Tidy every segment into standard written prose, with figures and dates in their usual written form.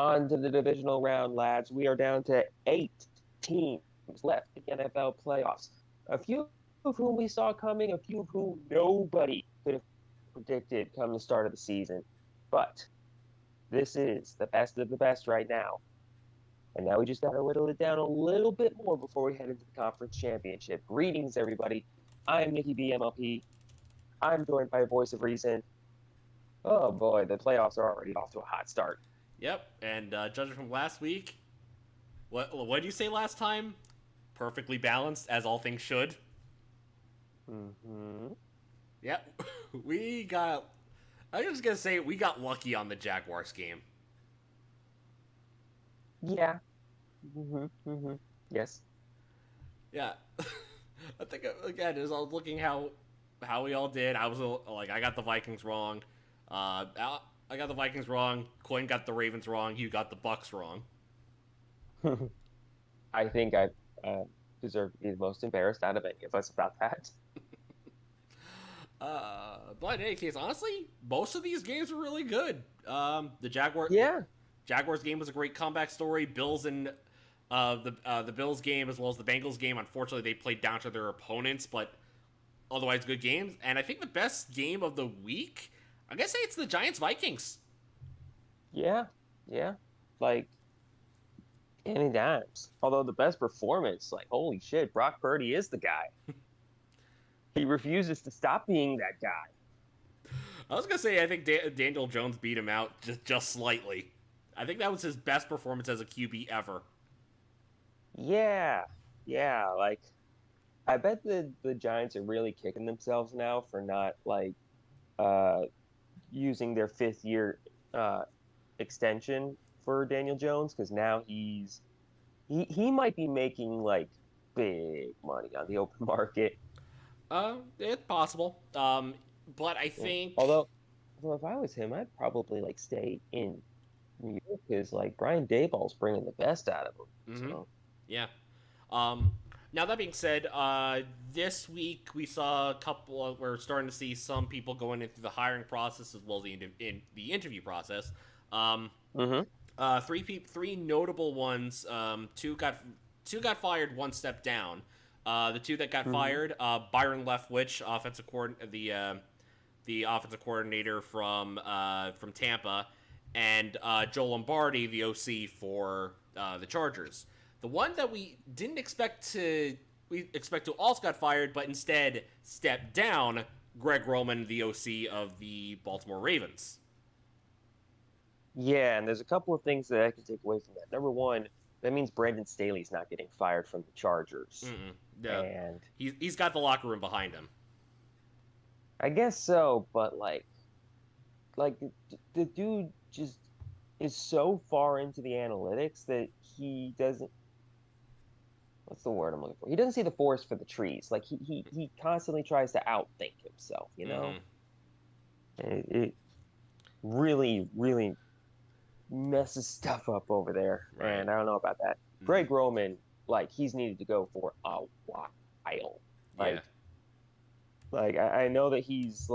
On to the divisional round, lads. We are down to 8 teams left in the NFL playoffs. A few of whom we saw coming, a few of whom nobody could have predicted come the start of the season. But this is the best of the best right now. And now we just got to whittle it down a little bit more before we head into the conference championship. Greetings, everybody. I am Nikki B. MLP. I'm joined by a voice of reason. Oh boy, the playoffs are already off to a hot start. Yep, and judging from last week, what did you say last time? Perfectly balanced, as all things should. Mm-hmm. Yep, we got. I was just gonna say we got lucky on the Jaguars game. Yeah. Mm-hmm. Yes. Yeah, I think again as I was looking how we all did, I was like I got the Vikings wrong. I got the Vikings wrong. Coin got the Ravens wrong. You got the Bucks wrong. I think I deserve to be the most embarrassed out of any of us about that. But in any case, honestly, most of these games were really good. The Yeah. Jaguars game was a great comeback story. Bills and the Bills game as well as the Bengals game. Unfortunately, they played down to their opponents, but otherwise good games. And I think the best game of the week, I guess, say it's the Giants Vikings. Yeah. Yeah. Like any dimes. Although the best performance, like holy shit, Brock Purdy is the guy. He refuses to stop being that guy. I was gonna say I think Daniel Jones beat him out just slightly. I think that was his best performance as a QB ever. Yeah. Yeah. Like I bet the Giants are really kicking themselves now for not like uh using their 5th year uh extension for Daniel Jones because now he might be making like big money on the open market. It's possible. But I Yeah. think. Although if I was him, I'd probably like stay in New York because like Brian Daboll's bringing the best out of him. Mm-hmm. So Yeah. Now that being said, this week we saw a couple. We're starting to see some people going into the hiring process as well as the interview process. Um, hmm three notable ones. Two got fired, one stepped down. The two that got hmm fired, Byron Leftwich, the offensive coordinator from Tampa, and Joe Lombardi, the OC for the Chargers. The one that we expect to also got fired, but instead stepped down, Greg Roman, the OC of the Baltimore Ravens. Yeah, and there's a couple of things that I can take away from that. Number one, that means Brandon Staley's not getting fired from the Chargers. Yeah, And he's got the locker room behind him. I guess so, but the dude just is so far into the analytics that he doesn't what's the word I'm looking for? He doesn't see the forest for the trees. Like he constantly tries to outthink himself, you know? Mm-hmm. It really messes stuff up over there. Right. And I don't know about that. Mm-hmm. Greg Roman, like he's needed to go for a while. Yeah. Like I know that he's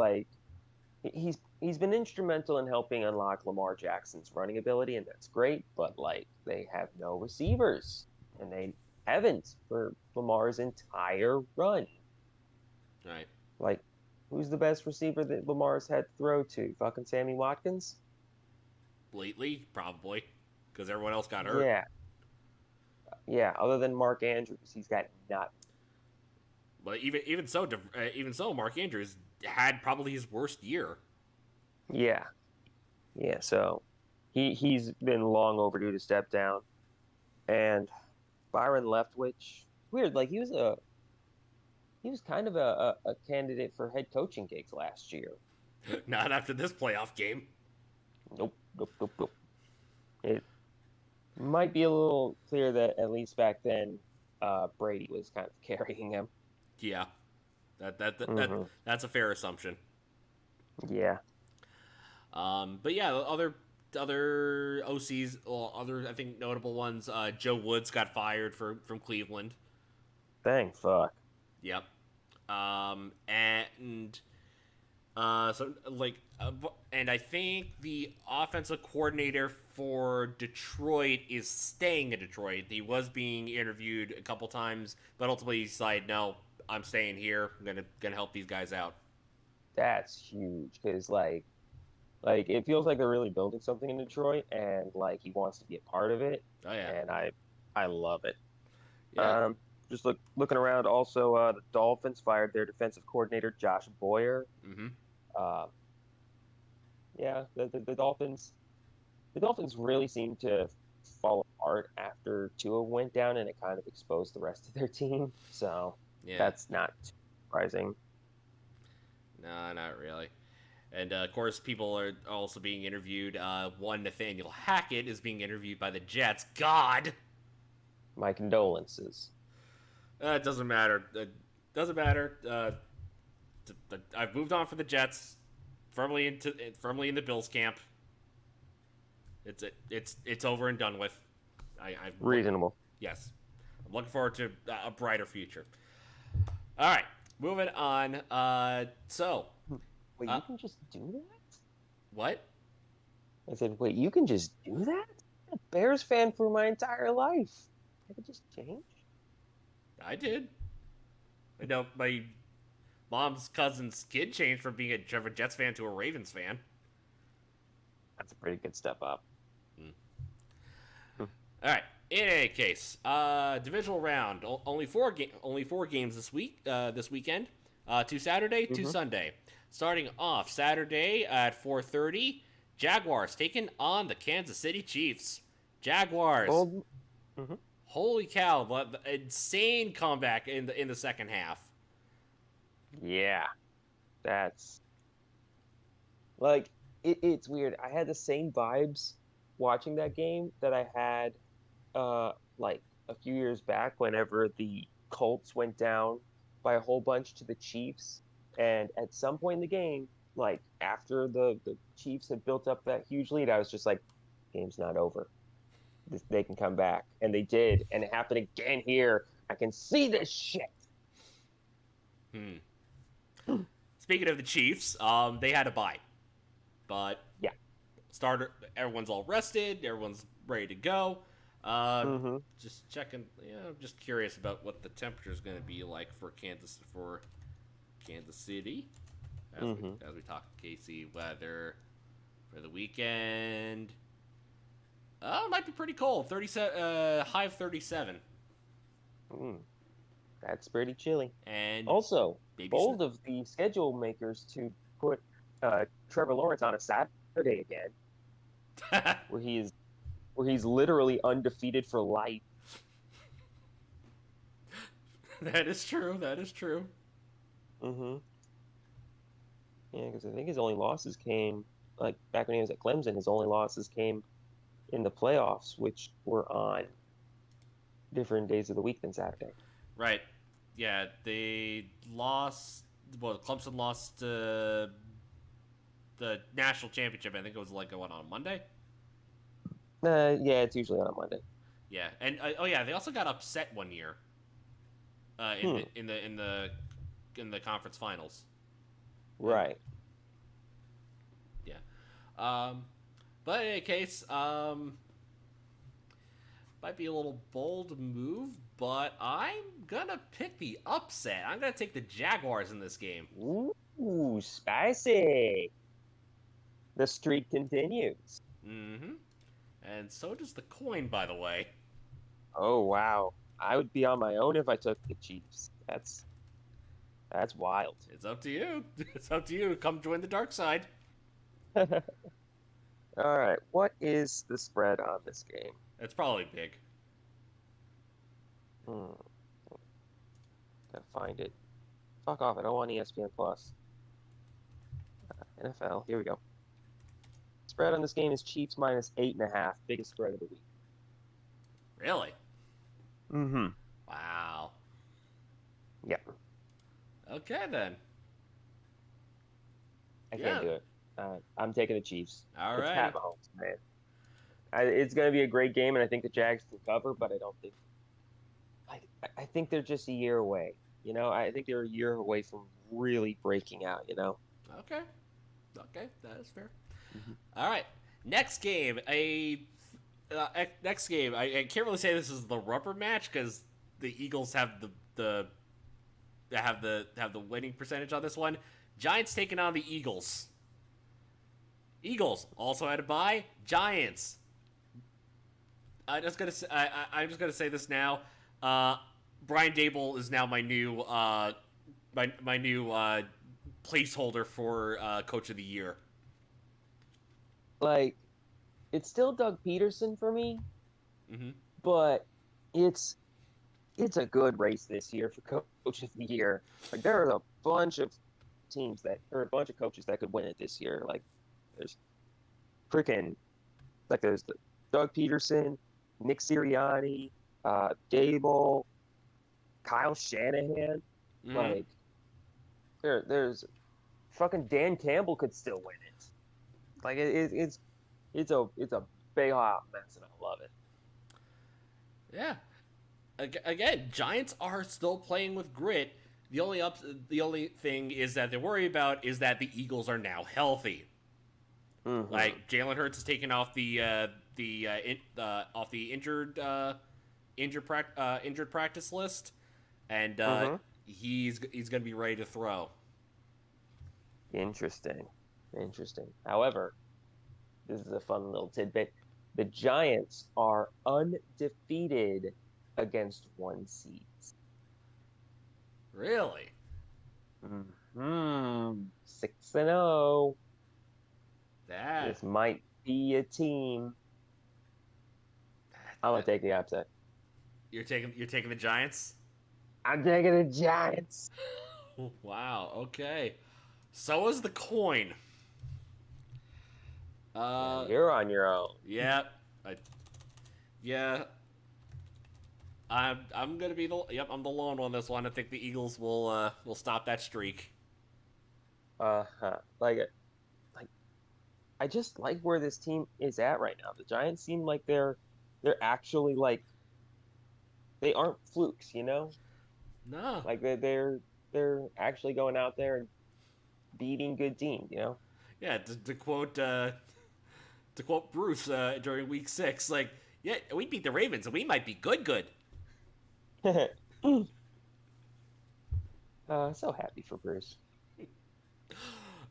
been instrumental in helping unlock Lamar Jackson's running ability, and that's great. But like they have no receivers, and they haven't for Lamar's entire run. Right. Like, who's the best receiver that Lamar's had to throw to? Fucking Sammy Watkins? Lately, probably because everyone else got hurt. Yeah, yeah. Other than Mark Andrews, he's got nothing. But even so, Mark Andrews had probably his worst year. Yeah, yeah. So he's been long overdue to step down. And Byron Leftwich, weird. Like he was kind of a candidate for head coaching gigs last year. Not after this playoff game. Nope. It might be a little clear that at least back then, Brady was kind of carrying him. Yeah, hmm that's a fair assumption. Yeah. But yeah, other OCs, well, other I think notable ones. Joe Woods got fired from Cleveland. Thank fuck. Yep. And And I think the offensive coordinator for Detroit is staying in Detroit. He was being interviewed a couple times, but ultimately he decided, no, I'm staying here. I'm gonna help these guys out. That's huge because like it feels like they're really building something in Detroit, and like he wants to be a part of it, Oh yeah, and I love it. yeah. Um, just looking around. Also, the Dolphins fired their defensive coordinator Josh Boyer. Mm-hmm. Uh, yeah, the Dolphins really seem to fall apart after Tua went down, and it kind of exposed the rest of their team. So Yeah. that's not too surprising. No, not really. And of course, people are also being interviewed. One Nathaniel Hackett is being interviewed by the Jets. God, My condolences. it doesn't matter. It doesn't matter. I've moved on for the Jets, firmly in the Bills camp. It's over and done with. Reasonable. Yes, I'm looking forward to a brighter future. All right, moving on. Wait, you can just do that? What? I said, wait, you can just do that? I'm a Bears fan for my entire life. I could just change? I did. I know my mom's cousin's kid changed from being a Trevor Jets fan to a Ravens fan. That's a pretty good step up. All right. In any case, divisional round. Only four games this weekend. Two Saturday, two Sunday. Starting off Saturday at 4:30, Jaguars taking on the Kansas City Chiefs. Jaguars. Holy cow! The insane comeback in the second half. Yeah, that's like it's weird. I had the same vibes watching that game that I had like a few years back whenever the Colts went down by a whole bunch to the Chiefs. And at some point in the game, like after the Chiefs had built up that huge lead, I was just like, game's not over. They can come back. And they did. And it happened again here. I can see this shit. Speaking of the Chiefs, they had a bye. But yeah, everyone's all rested, everyone's ready to go. Just checking. I'm just curious about what the temperature is going to be like for Kansas City as we talk KC weather for the weekend. It might be pretty cold. 37, high of 37. That's pretty chilly. And also, bold of the schedule makers to put Trevor Lawrence on a Saturday again, where he's literally undefeated for life. That is true. Yeah, because I think his only losses came like back when he was at Clemson. His only losses came in the playoffs, which were on different days of the week than Saturday. Right. Yeah, they lost. Well, Clemson lost the national championship. I think it was like on a Monday. Yeah, it's usually on a Monday. Yeah, and they also got upset one year. In the conference finals. Right. Yeah. But in any case, might be a little bold move, but I'm gonna pick the upset. I'm gonna take the Jaguars in this game. Ooh, spicy. The streak continues. And so does the coin, by the way. Oh wow. I would be on my own if I took the Chiefs. That's wild. It's up to you. It's up to you. Come join the dark side. All right. What is the spread on this game? It's probably big. Gotta find it. Fuck off. I don't want ESPN Plus. NFL. Here we go. Spread on this game is Chiefs minus 8.5. Biggest spread of the week. Really? Wow. Yep. Okay, then. I can't do it. I'm taking the Chiefs. All it's right. Pat Mahomes, man. It's going to be a great game, and I think the Jags can cover, but I don't think... I think they're just a year away. You know, I think they're a year away from really breaking out, you know? Okay. Okay, that is fair. Mm-hmm. All right. Next game. Next game. I can't really say this is the rubber match because the Eagles have the winning percentage on this one. Giants taking on the Eagles. Eagles also had a bye. Giants. I'm just gonna say this now. Brian Dable is now my new my new placeholder for Coach of the Year. Like, it's still Doug Peterson for me, Mm-hmm. but it's a good race this year for Coach of the Year. Like, there are a bunch of a bunch of coaches that could win it this year. Like, there's freaking, there's Doug Peterson, Nick Sirianni, Dable, Kyle Shanahan. Mm-hmm. Like, there's fucking Dan Campbell could still win it. Like, it's a big hot mess, and I love it. Yeah. Again, Giants are still playing with grit. The only thing is that they're worried about is that the Eagles are now healthy. Mm-hmm. Like Jalen Hurts is taking off the injured practice list, and he's going to be ready to throw. Interesting. However, this is a fun little tidbit. The Giants are undefeated against 1 seeds. Really? 6-0. That This might be a team. I'm gonna take the upset. You're taking the Giants? I'm taking the Giants. Wow. Okay. So is the coin. You're on your own. Yeah. I'm gonna be I'm the lone one on this one. I think the Eagles will stop that streak. Like I just like where this team is at right now. The Giants seem like they're actually like they aren't flukes, you know? No. Like they're actually going out there and beating good teams, you know? Yeah, to quote Bruce during week 6, like, yeah, we beat the Ravens and we might be good. So happy for Bruce. He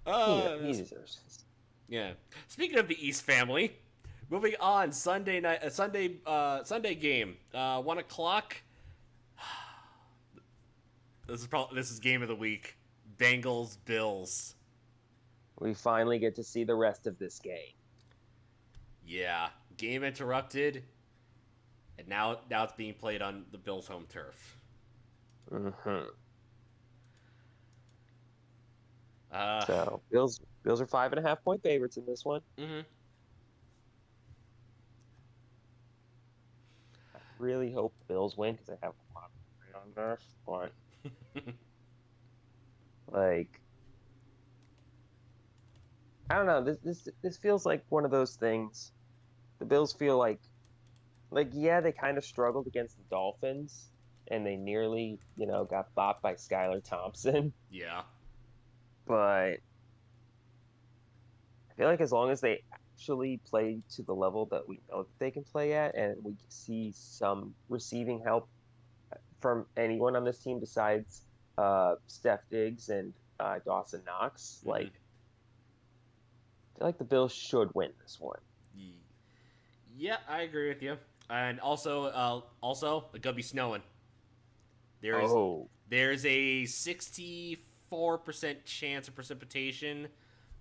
deserves this. Yeah. Speaking of the East family, moving on, Sunday game, 1:00. This is game of the week. Bengals Bills. We finally get to see the rest of this game. Yeah, game interrupted, and now it's being played on the Bills' home turf. Mm-hmm. So Bills are 5.5-point favorites in this one. Mm-hmm. I really hope the Bills win because I have a lot of money on this. But like, I don't know. This feels like one of those things. The Bills feel like yeah, they kind of struggled against the Dolphins, and they nearly got bopped by Skylar Thompson. Yeah. But I feel like as long as they actually play to the level that we know that they can play at, and we see some receiving help from anyone on this team besides Steph Diggs and Dawson Knox, Mm-hmm. like, I feel like the Bills should win this one. Yeah, I agree with you. And also, it's gonna be snowing. There's a 64% chance of precipitation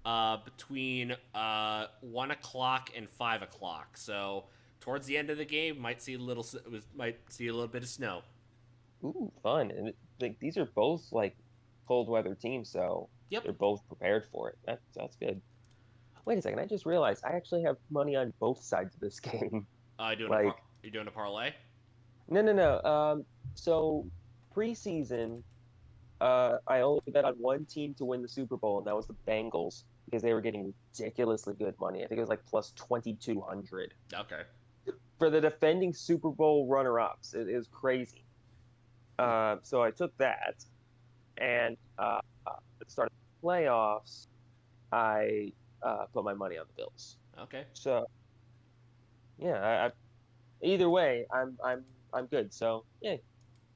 between 1:00 and 5:00. So towards the end of the game, might see a little bit of snow. Ooh, fun! And like these are both like cold weather teams, so Yep. they're both prepared for it. That's good. Wait a second, I just realized I actually have money on both sides of this game. You're doing a parlay? No. So preseason, I only bet on one team to win the Super Bowl, and that was the Bengals because they were getting ridiculously good money. I think it was like plus 2,200. Okay. For the defending Super Bowl runner-ups. It was crazy. So I took that, and at the start of the playoffs, I put my money on the Bills. Okay. So yeah, either way, I'm good. So yeah,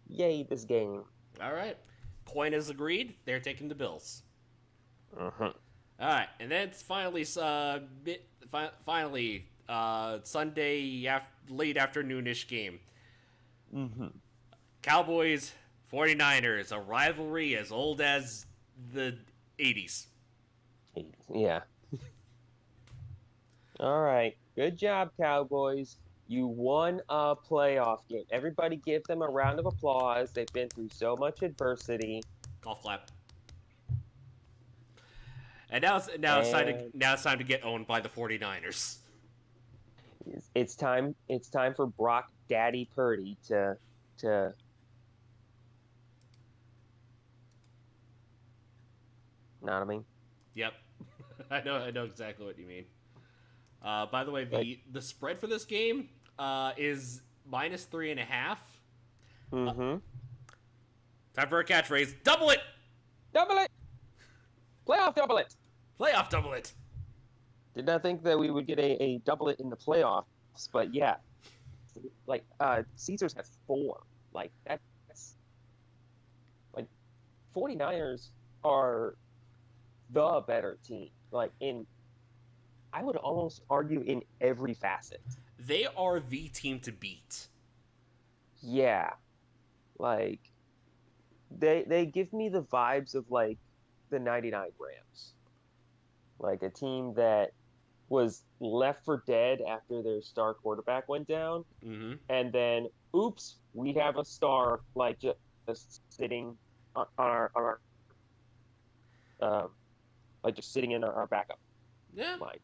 yay this game. All right. Coin has agreed. They're taking the Bills. Uh-huh. All right, and then it's finally Sunday late afternoonish game. Mm-hmm. Cowboys 49ers, a rivalry as old as the 80s. Yeah. All right. Good job, Cowboys. You won a playoff game. Everybody give them a round of applause. They've been through so much adversity. Golf clap. And now it's time to get owned by the 49ers. It's time for Brock Daddy Purdy to know what I mean? Yep. I know exactly what you mean. By the way, the spread for this game is -3.5. Mm-hmm. Time for a catchphrase. Double it! Double it! Playoff double it! Playoff double it! Did not think that we would get a double it in the playoffs, but yeah. Like, Caesars has 4. Like, that's... Like, 49ers are the better team. Like, I would almost argue in every facet. They are the team to beat. Yeah. Like, they give me the vibes of, like, the 99 Rams. Like, a team that was left for dead after their star quarterback went down. Mm-hmm. And then, oops, we have a star, like, just sitting on our like, just sitting in our backup. Yeah. Like,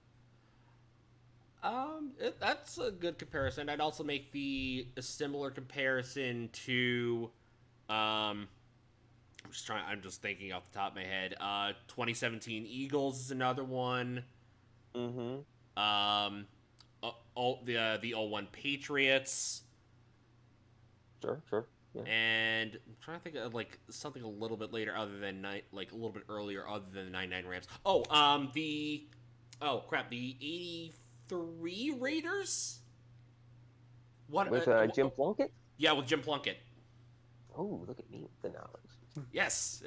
That's a good comparison. I'd also make a similar comparison to, I'm just thinking off the top of my head. 2017 Eagles is another one. mm-hmm. The 01 Patriots. Sure. Yeah. And I'm trying to think of like something a little bit later, other than a little bit earlier, other than the 99 Rams. The 83 Raiders. What With Jim Plunkett? Yeah, with Jim Plunkett. Oh, look at me with the knowledge. Yes,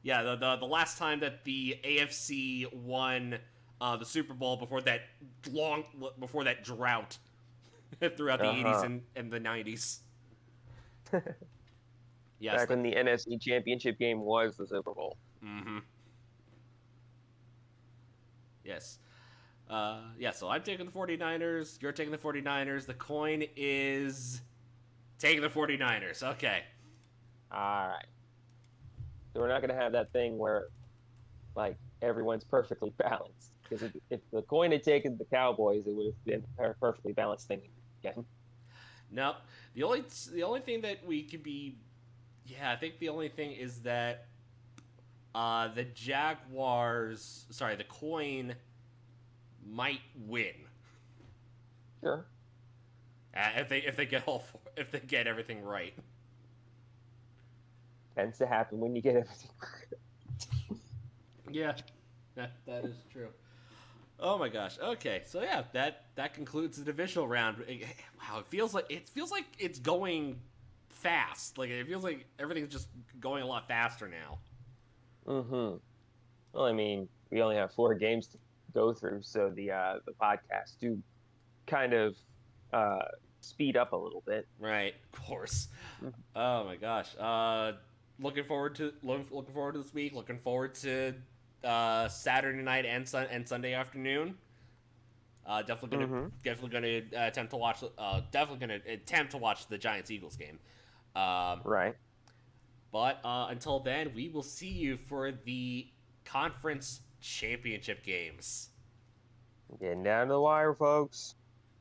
yeah. The last time that the AFC won the Super Bowl before that drought throughout the 80s and the 90s. Yes, back when the NFC Championship game was the Super Bowl. Mm-hmm. Yes. So I'm taking the 49ers. You're taking the 49ers. The coin is taking the 49ers. Okay. All right. So we're not going to have that thing where, like, everyone's perfectly balanced. Because if the coin had taken the Cowboys, it would have been a perfectly balanced thing again. No. The only thing that we could be... Yeah, I think the only thing is that the Jaguars... Sorry, the coin might win. Sure. If they get everything right. Tends to happen when you get everything right. Yeah, that is true. Oh my gosh. Okay, so yeah, that concludes the divisional round. Wow, it feels like it's going fast. Like it feels like everything's just going a lot faster now. Mm-hmm. Well, I mean, we only have 4 games to go through, so the podcast do kind of speed up a little bit. Right, of course. Oh my gosh. Looking forward to this week. Looking forward to Saturday night and Sunday afternoon. Definitely gonna attempt to watch the Giants Eagles game. Right. But until then, we will see you for the conference championship games. Getting down to the wire, folks.